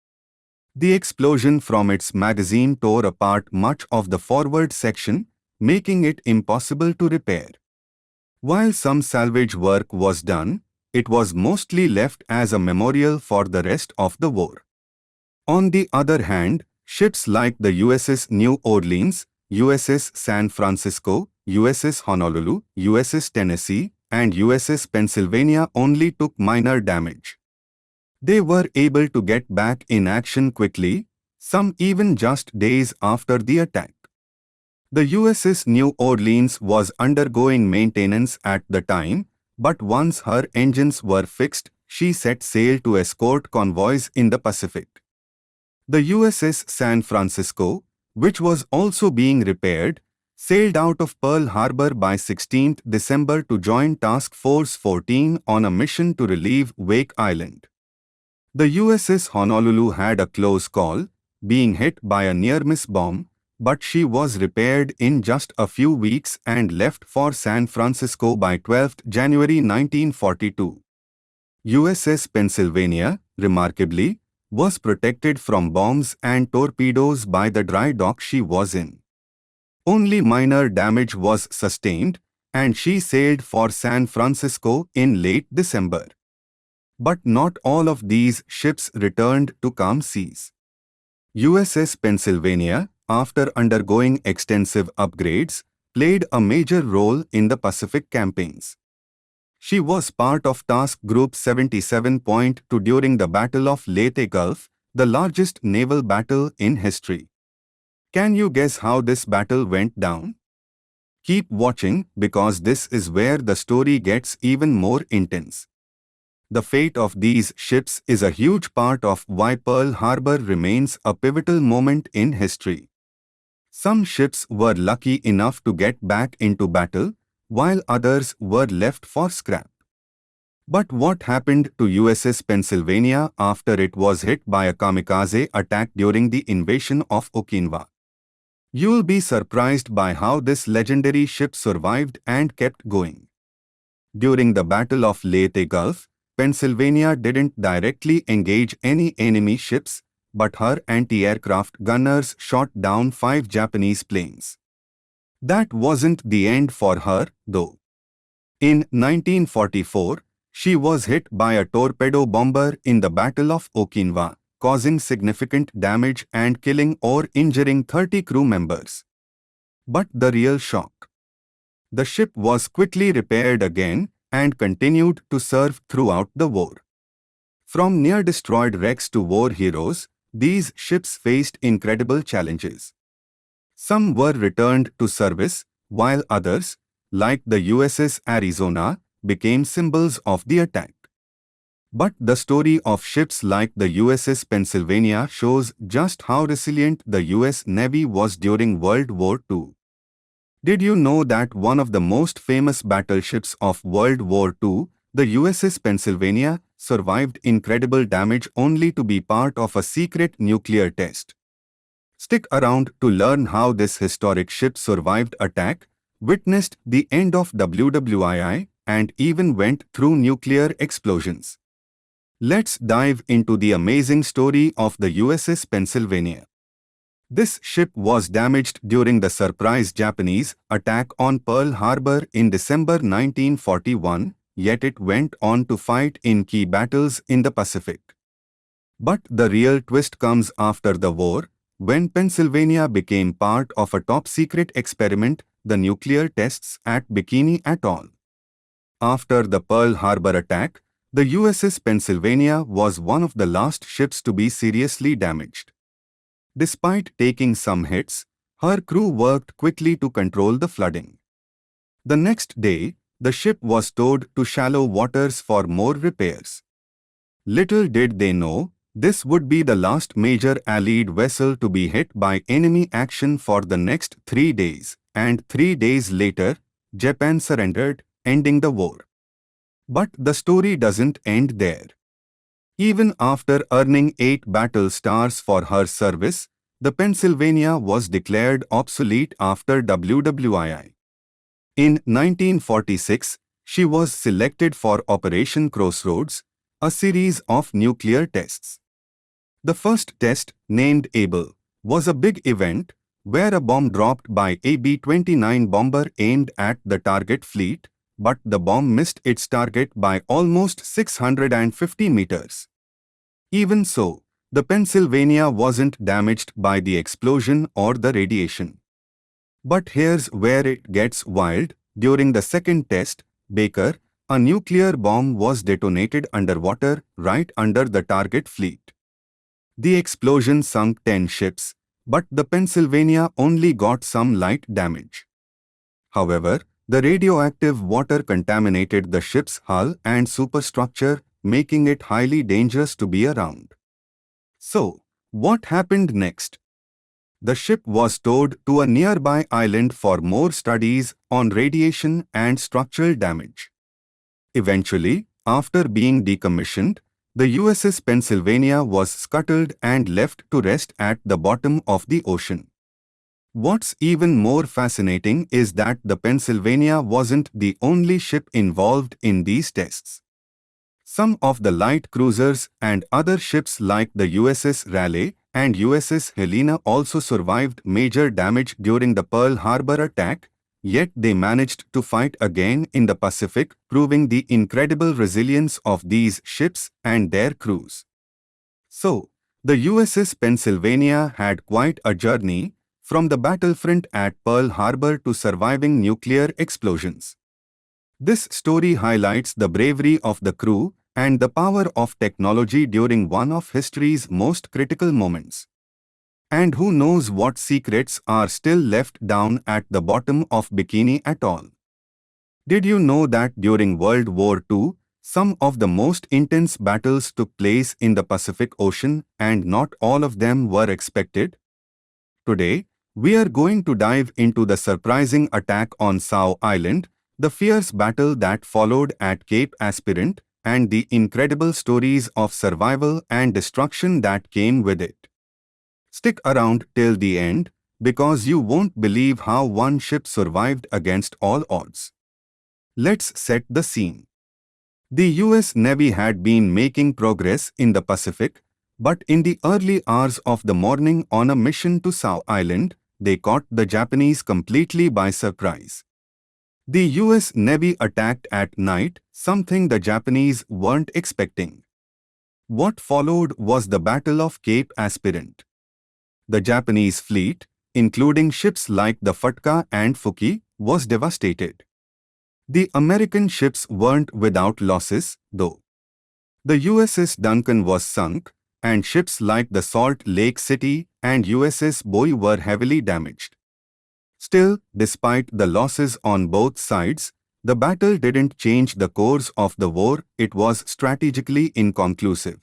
The explosion from its magazine tore apart much of the forward section, making it impossible to repair. While some salvage work was done, it was mostly left as a memorial for the rest of the war. On the other hand, ships like the USS New Orleans, USS San Francisco, USS Honolulu, USS Tennessee, and USS Pennsylvania only took minor damage. They were able to get back in action quickly, some even just days after the attack. The USS New Orleans was undergoing maintenance at the time, but once her engines were fixed, she set sail to escort convoys in the Pacific. The USS San Francisco, which was also being repaired, sailed out of Pearl Harbor by 16th December to join Task Force 14 on a mission to relieve Wake Island. The USS Honolulu had a close call, being hit by a near-miss bomb, but she was repaired in just a few weeks and left for San Francisco by 12th January 1942. USS Pennsylvania, remarkably, was protected from bombs and torpedoes by the dry dock she was in. Only minor damage was sustained, and she sailed for San Francisco in late December. But not all of these ships returned to calm seas. USS Pennsylvania, after undergoing extensive upgrades, played a major role in the Pacific campaigns. She was part of Task Group 77.2 during the Battle of Leyte Gulf, the largest naval battle in history. Can you guess how this battle went down? Keep watching, because this is where the story gets even more intense. The fate of these ships is a huge part of why Pearl Harbor remains a pivotal moment in history. Some ships were lucky enough to get back into battle, while others were left for scrap. But what happened to USS Pennsylvania after it was hit by a kamikaze attack during the invasion of Okinawa? You'll be surprised by how this legendary ship survived and kept going. During the Battle of Leyte Gulf, Pennsylvania didn't directly engage any enemy ships, but her anti-aircraft gunners shot down 5 Japanese planes. That wasn't the end for her, though. In 1944, she was hit by a torpedo bomber in the Battle of Okinawa, causing significant damage and killing or injuring 30 crew members. But the real shock. The ship was quickly repaired again and continued to serve throughout the war. From near-destroyed wrecks to war heroes, these ships faced incredible challenges. Some were returned to service, while others, like the USS Arizona, became symbols of the attack. But the story of ships like the USS Pennsylvania shows just how resilient the US Navy was during World War II. Did you know that one of the most famous battleships of World War II, the USS Pennsylvania, survived incredible damage only to be part of a secret nuclear test? Stick around to learn how this historic ship survived attack, witnessed the end of WWII, and even went through nuclear explosions. Let's dive into the amazing story of the USS Pennsylvania. This ship was damaged during the surprise Japanese attack on Pearl Harbor in December 1941, yet it went on to fight in key battles in the Pacific. But the real twist comes after the war, when Pennsylvania became part of a top-secret experiment, the nuclear tests at Bikini Atoll. After the Pearl Harbor attack, the USS Pennsylvania was one of the last ships to be seriously damaged. Despite taking some hits, her crew worked quickly to control the flooding. The next day, the ship was towed to shallow waters for more repairs. Little did they know, this would be the last major Allied vessel to be hit by enemy action for the next 3 days, and 3 days later, Japan surrendered, ending the war. But the story doesn't end there. Even after earning 8 battle stars for her service, the Pennsylvania was declared obsolete after WWII. In 1946, she was selected for Operation Crossroads, a series of nuclear tests. The first test, named Able, was a big event where a bomb dropped by a B-29 bomber aimed at the target fleet, but the bomb missed its target by almost 650 meters. Even so, the Pennsylvania wasn't damaged by the explosion or the radiation. But here's where it gets wild. During the second test, Baker, a nuclear bomb was detonated underwater right under the target fleet. The explosion sunk 10 ships, but the Pennsylvania only got some light damage. However, the radioactive water contaminated the ship's hull and superstructure, making it highly dangerous to be around. So, what happened next? The ship was towed to a nearby island for more studies on radiation and structural damage. Eventually, after being decommissioned, the USS Pennsylvania was scuttled and left to rest at the bottom of the ocean. What's even more fascinating is that the Pennsylvania wasn't the only ship involved in these tests. Some of the light cruisers and other ships like the USS Raleigh and USS Helena also survived major damage during the Pearl Harbor attack, yet they managed to fight again in the Pacific, proving the incredible resilience of these ships and their crews. So, the USS Pennsylvania had quite a journey, from the battlefront at Pearl Harbor to surviving nuclear explosions. This story highlights the bravery of the crew and the power of technology during one of history's most critical moments. And who knows what secrets are still left down at the bottom of Bikini Atoll. Did you know that during World War II, some of the most intense battles took place in the Pacific Ocean and not all of them were expected? Today, we are going to dive into the surprising attack on São Island, the fierce battle that followed at Cape Aspirant, and the incredible stories of survival and destruction that came with it. Stick around till the end, because you won't believe how one ship survived against all odds. Let's set the scene. The US Navy had been making progress in the Pacific, but in the early hours of the morning on a mission to São Island, they caught the Japanese completely by surprise. The US Navy attacked at night, something the Japanese weren't expecting. What followed was the Battle of Cape Aspirant. The Japanese fleet, including ships like the Futka and Fuki, was devastated. The American ships weren't without losses, though. The USS Duncan was sunk, and ships like the Salt Lake City and USS Bowie were heavily damaged. Still, despite the losses on both sides, The battle didn't change the course of the war, it was strategically inconclusive.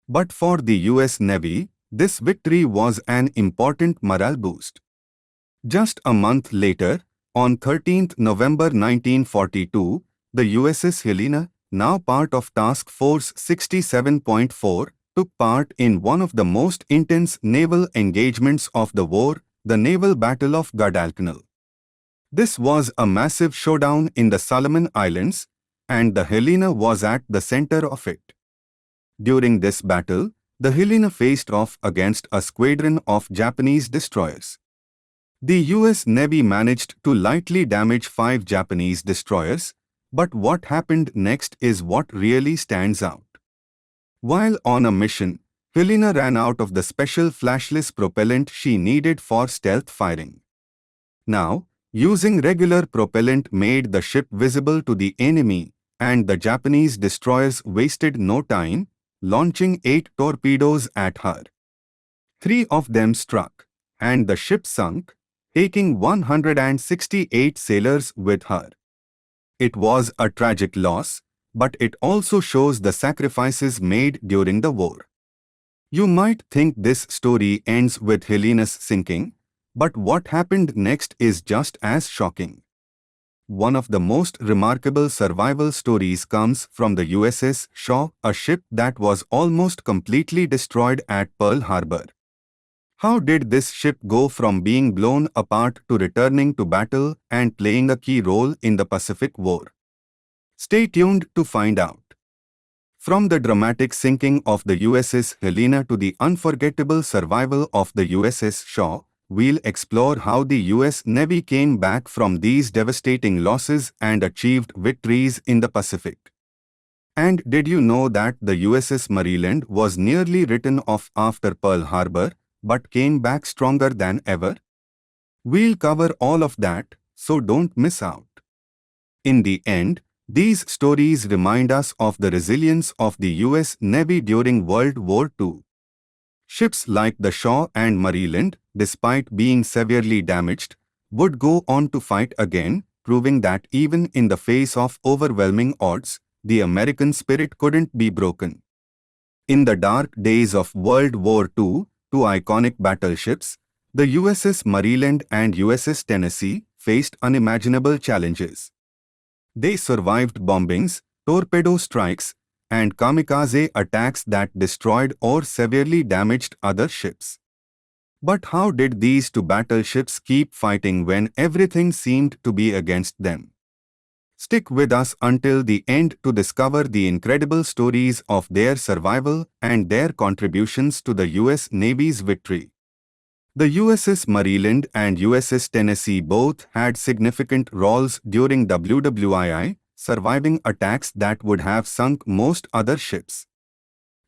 But for the US Navy, this victory was an important morale boost. Just a month later, on 13th November 1942, the USS Helena, now part of Task Force 67.4, took part in one of the most intense naval engagements of the war, the Naval Battle of Guadalcanal. This was a massive showdown in the Solomon Islands, and the Helena was at the center of it. During this battle, the Helena faced off against a squadron of Japanese destroyers. The US Navy managed to lightly damage 5 Japanese destroyers, but what happened next is what really stands out. While on a mission, Helena ran out of the special flashless propellant she needed for stealth firing. Now, using regular propellant made the ship visible to the enemy, and the Japanese destroyers wasted no time, launching 8 torpedoes at her. 3 of them struck, and the ship sunk, taking 168 sailors with her. It was a tragic loss, but it also shows the sacrifices made during the war. You might think this story ends with Helena's sinking, but what happened next is just as shocking. One of the most remarkable survival stories comes from the USS Shaw, a ship that was almost completely destroyed at Pearl Harbor. How did this ship go from being blown apart to returning to battle and playing a key role in the Pacific War? Stay tuned to find out. From the dramatic sinking of the USS Helena to the unforgettable survival of the USS Shaw, we'll explore how the US Navy came back from these devastating losses and achieved victories in the Pacific. And did you know that the USS Maryland was nearly written off after Pearl Harbor, but came back stronger than ever? We'll cover all of that, so don't miss out. In the end, these stories remind us of the resilience of the US Navy during World War II. Ships like the Shaw and Maryland, despite being severely damaged, would go on to fight again, proving that even in the face of overwhelming odds, the American spirit couldn't be broken. In the dark days of World War II, 2 iconic battleships, the USS Maryland and USS Tennessee, faced unimaginable challenges. They survived bombings, torpedo strikes, and kamikaze attacks that destroyed or severely damaged other ships. But how did these 2 battleships keep fighting when everything seemed to be against them? Stick with us until the end to discover the incredible stories of their survival and their contributions to the US Navy's victory. The USS Maryland and USS Tennessee both had significant roles during WWII, surviving attacks that would have sunk most other ships.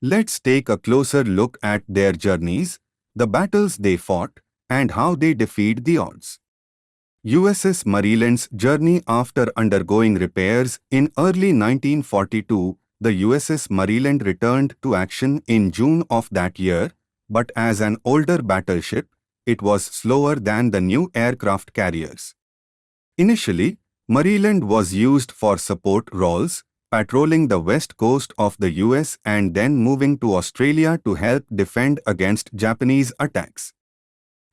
Let's take a closer look at their journeys, the battles they fought, and how they defied the odds. USS Maryland's journey. After undergoing repairs in early 1942, the USS Maryland returned to action in June of that year, but as an older battleship, it was slower than the new aircraft carriers. Initially, Maryland was used for support roles, patrolling the west coast of the US and then moving to Australia to help defend against Japanese attacks.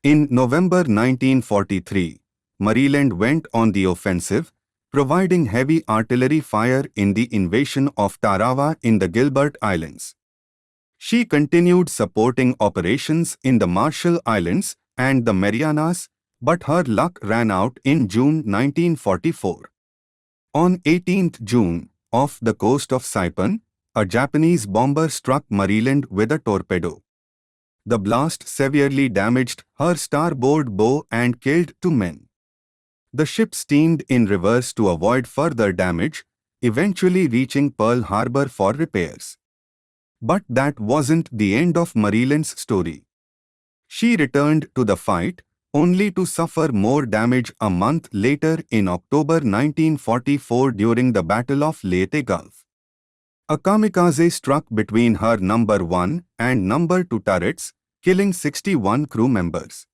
In November 1943, Maryland went on the offensive, providing heavy artillery fire in the invasion of Tarawa in the Gilbert Islands. She continued supporting operations in the Marshall Islands and the Marianas, but her luck ran out in June 1944. On 18th June, off the coast of Saipan, a Japanese bomber struck Maryland with a torpedo. The blast severely damaged her starboard bow and killed 2 men. The ship steamed in reverse to avoid further damage, eventually reaching Pearl Harbor for repairs. But that wasn't the end of Maryland's story. She returned to the fight, only to suffer more damage a month later in October 1944 during the Battle of Leyte Gulf. A kamikaze struck between her number 1 and number 2 turrets, killing 61 crew members.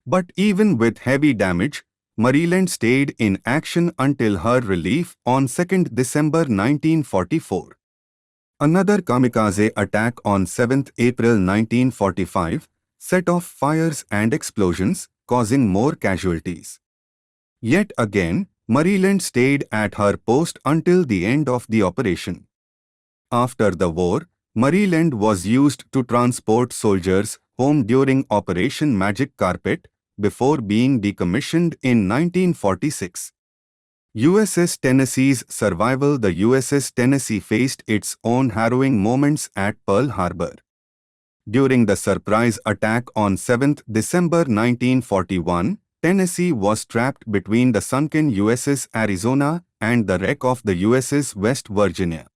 But even with heavy damage, Maryland stayed in action until her relief on 2nd December 1944. Another kamikaze attack on 7th April 1945 set off fires and explosions, causing more casualties. Yet again, Maryland stayed at her post until the end of the operation. After the war, Maryland was used to transport soldiers home during Operation Magic Carpet before being decommissioned in 1946. USS Tennessee's survival. The USS Tennessee faced its own harrowing moments at Pearl Harbor. During the surprise attack on 7th December 1941, Tennessee was trapped between the sunken USS Arizona and the wreck of the USS West Virginia.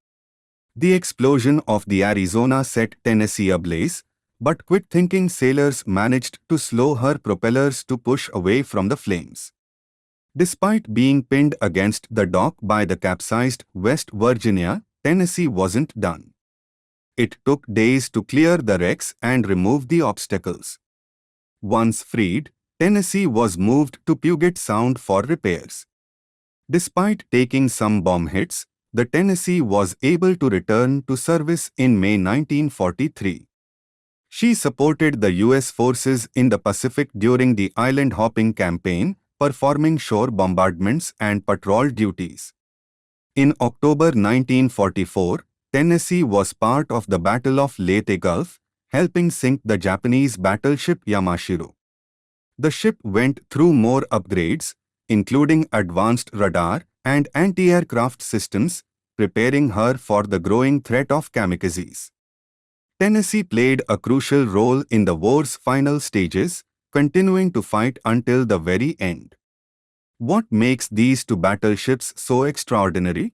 The explosion of the Arizona set Tennessee ablaze, but quick-thinking sailors managed to slow her propellers to push away from the flames. Despite being pinned against the dock by the capsized West Virginia, Tennessee wasn't done. It took days to clear the wrecks and remove the obstacles. Once freed, Tennessee was moved to Puget Sound for repairs. Despite taking some bomb hits, the Tennessee was able to return to service in May 1943. She supported the U.S. forces in the Pacific during the island-hopping campaign, performing shore bombardments and patrol duties. In October 1944, Tennessee was part of the Battle of Leyte Gulf, helping sink the Japanese battleship Yamashiro. The ship went through more upgrades, including advanced radar and anti-aircraft systems, preparing her for the growing threat of kamikazes. Tennessee played a crucial role in the war's final stages, continuing to fight until the very end. What makes these two battleships so extraordinary?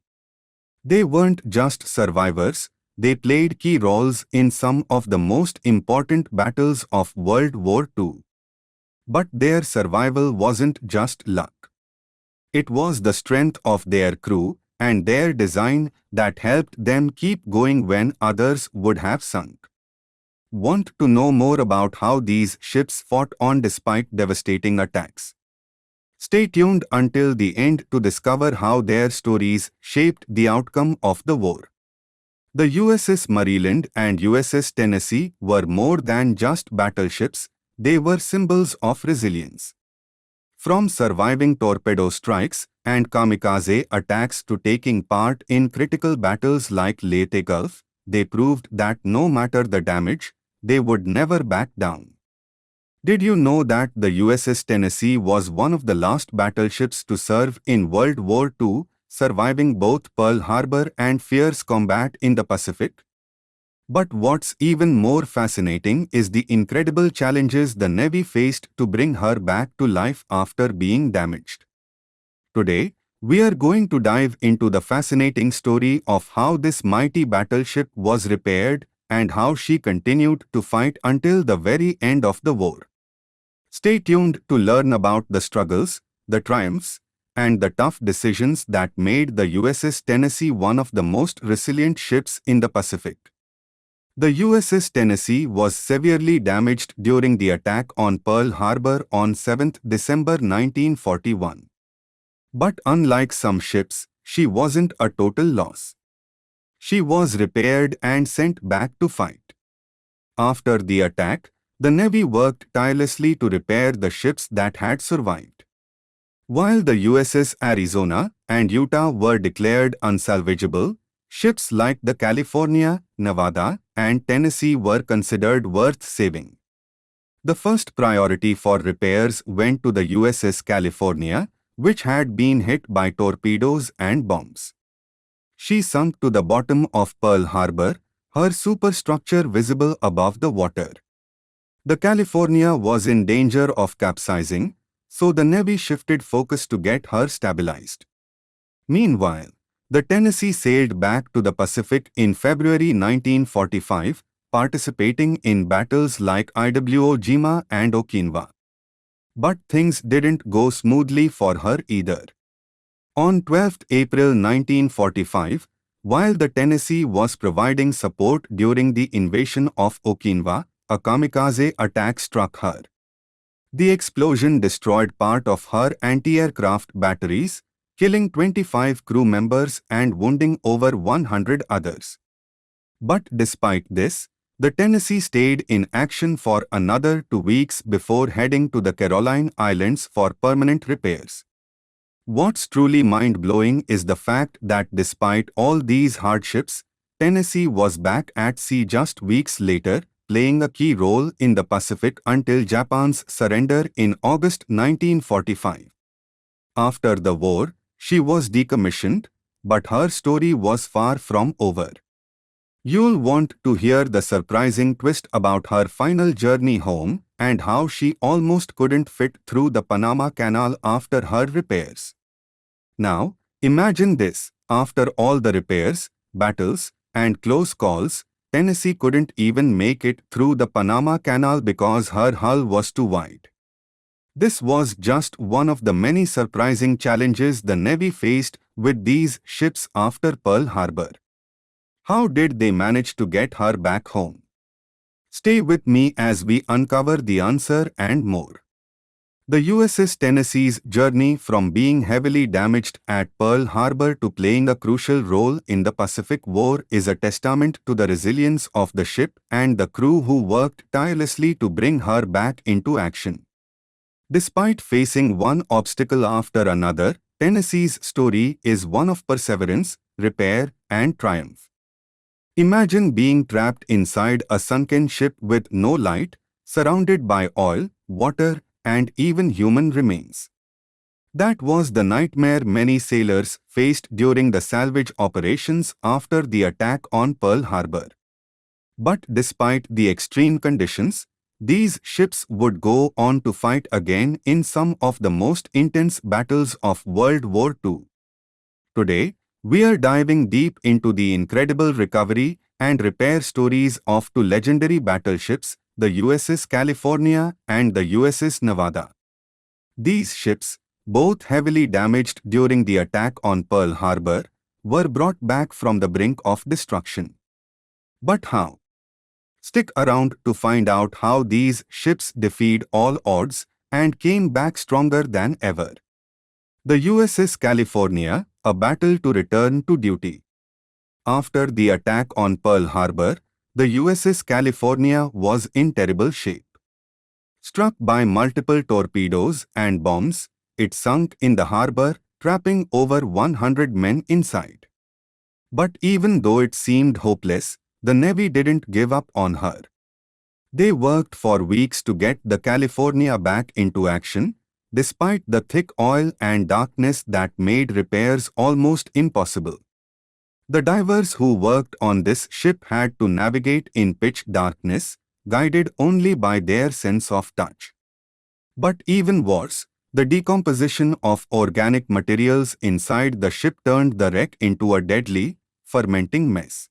They weren't just survivors, they played key roles in some of the most important battles of World War II. But their survival wasn't just luck. It was the strength of their crew and their design that helped them keep going when others would have sunk. Want to know more about how these ships fought on despite devastating attacks? Stay tuned until the end to discover how their stories shaped the outcome of the war. The USS Maryland and USS Tennessee were more than just battleships, they were symbols of resilience. From surviving torpedo strikes and kamikaze attacks to taking part in critical battles like Leyte Gulf, they proved that no matter the damage, they would never back down. Did you know that the USS Tennessee was one of the last battleships to serve in World War II, surviving both Pearl Harbor and fierce combat in the Pacific? But what's even more fascinating is the incredible challenges the Navy faced to bring her back to life after being damaged. Today, we are going to dive into the fascinating story of how this mighty battleship was repaired and how she continued to fight until the very end of the war. Stay tuned to learn about the struggles, the triumphs, and the tough decisions that made the USS Tennessee one of the most resilient ships in the Pacific. The USS Tennessee was severely damaged during the attack on Pearl Harbor on 7th December 1941. But unlike some ships, she wasn't a total loss. She was repaired and sent back to fight. After the attack, the Navy worked tirelessly to repair the ships that had survived. While the USS Arizona and Utah were declared unsalvageable, ships like the California, Nevada, and Tennessee were considered worth saving. The first priority for repairs went to the USS California, which had been hit by torpedoes and bombs. She sunk to the bottom of Pearl Harbor, her superstructure visible above the water. The California was in danger of capsizing, so the Navy shifted focus to get her stabilized. Meanwhile, the Tennessee sailed back to the Pacific in February 1945, participating in battles like Iwo Jima and Okinawa. But things didn't go smoothly for her either. On 12 April 1945, while the Tennessee was providing support during the invasion of Okinawa, a kamikaze attack struck her. The explosion destroyed part of her anti-aircraft batteries, killing 25 crew members and wounding over 100 others. But despite this, the Tennessee stayed in action for another 2 weeks before heading to the Caroline Islands for permanent repairs. What's truly mind-blowing is the fact that despite all these hardships, Tennessee was back at sea just weeks later, playing a key role in the Pacific until Japan's surrender in August 1945. After the war, she was decommissioned, but her story was far from over. You'll want to hear the surprising twist about her final journey home and how she almost couldn't fit through the Panama Canal after her repairs. Now, imagine this: after all the repairs, battles, and close calls, Tennessee couldn't even make it through the Panama Canal because her hull was too wide. This was just one of the many surprising challenges the Navy faced with these ships after Pearl Harbor. How did they manage to get her back home? Stay with me as we uncover the answer and more. The USS Tennessee's journey from being heavily damaged at Pearl Harbor to playing a crucial role in the Pacific War is a testament to the resilience of the ship and the crew who worked tirelessly to bring her back into action. Despite facing one obstacle after another, Tennessee's story is one of perseverance, repair, and triumph. Imagine being trapped inside a sunken ship with no light, surrounded by oil, water, and even human remains. That was the nightmare many sailors faced during the salvage operations after the attack on Pearl Harbor. But despite the extreme conditions, these ships would go on to fight again in some of the most intense battles of World War II. Today, we are diving deep into the incredible recovery and repair stories of two legendary battleships, the USS California and the USS Nevada. These ships, both heavily damaged during the attack on Pearl Harbor, were brought back from the brink of destruction. But how? Stick around to find out how these ships defied all odds and came back stronger than ever. The USS California, a battle to return to duty. After the attack on Pearl Harbor, the USS California was in terrible shape. Struck by multiple torpedoes and bombs, it sunk in the harbor, trapping over 100 men inside. But even though it seemed hopeless, the Navy didn't give up on her. They worked for weeks to get the California back into action, despite the thick oil and darkness that made repairs almost impossible. The divers who worked on this ship had to navigate in pitch darkness, guided only by their sense of touch. But even worse, the decomposition of organic materials inside the ship turned the wreck into a deadly, fermenting mess.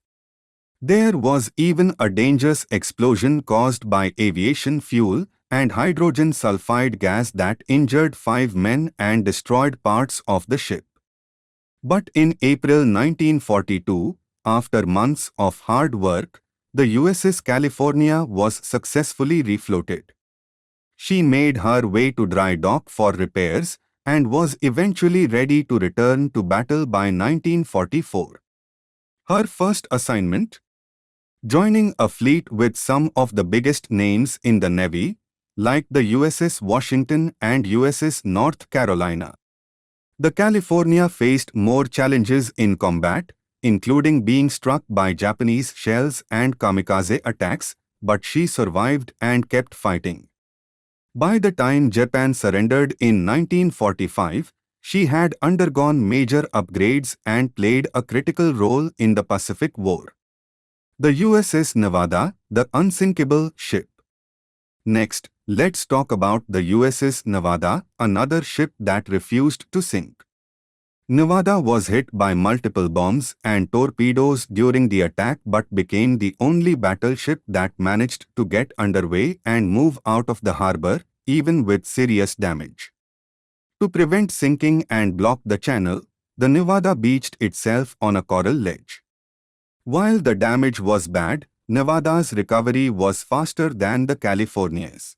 There was even a dangerous explosion caused by aviation fuel and hydrogen sulfide gas that injured 5 men and destroyed parts of the ship. But in April 1942, after months of hard work, the USS California was successfully refloated. She made her way to dry dock for repairs and was eventually ready to return to battle by 1944. Her first assignment? Joining a fleet with some of the biggest names in the Navy, like the USS Washington and USS North Carolina. The California faced more challenges in combat, including being struck by Japanese shells and kamikaze attacks, but she survived and kept fighting. By the time Japan surrendered in 1945, she had undergone major upgrades and played a critical role in the Pacific War. The USS Nevada, the unsinkable ship. Next, let's talk about the USS Nevada, another ship that refused to sink. Nevada was hit by multiple bombs and torpedoes during the attack but became the only battleship that managed to get underway and move out of the harbor, even with serious damage. To prevent sinking and block the channel, the Nevada beached itself on a coral ledge. While the damage was bad, Nevada's recovery was faster than the California's.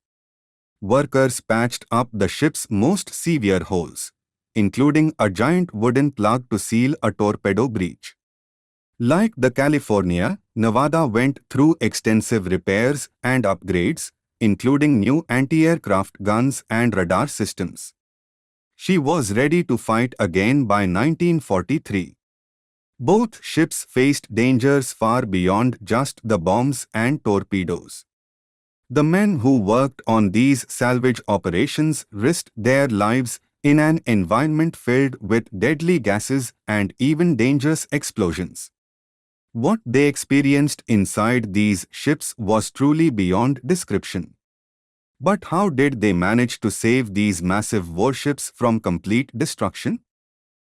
Workers patched up the ship's most severe holes, including a giant wooden plug to seal a torpedo breach. Like the California, Nevada went through extensive repairs and upgrades, including new anti-aircraft guns and radar systems. She was ready to fight again by 1943. Both ships faced dangers far beyond just the bombs and torpedoes. The men who worked on these salvage operations risked their lives in an environment filled with deadly gases and even dangerous explosions. What they experienced inside these ships was truly beyond description. But how did they manage to save these massive warships from complete destruction?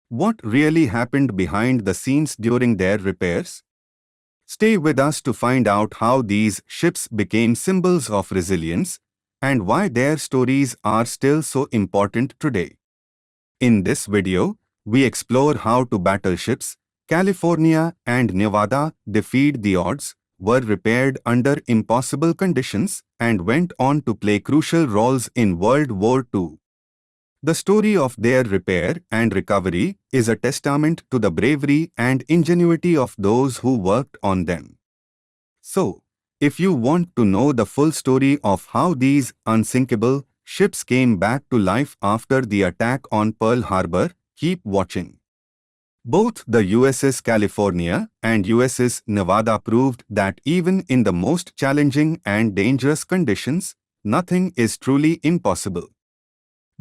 What really happened behind the scenes during their repairs? Stay with us to find out how these ships became symbols of resilience and why their stories are still so important today. In this video, we explore how two battleships, California and Nevada, defied the odds, were repaired under impossible conditions, and went on to play crucial roles in World War II. The story of their repair and recovery is a testament to the bravery and ingenuity of those who worked on them. So, if you want to know the full story of how these unsinkable ships came back to life after the attack on Pearl Harbor, keep watching. Both the USS California and USS Nevada proved that even in the most challenging and dangerous conditions, nothing is truly impossible.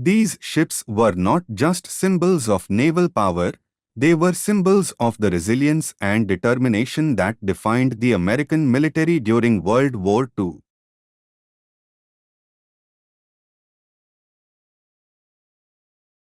These ships were not just symbols of naval power, they were symbols of the resilience and determination that defined the American military during World War II.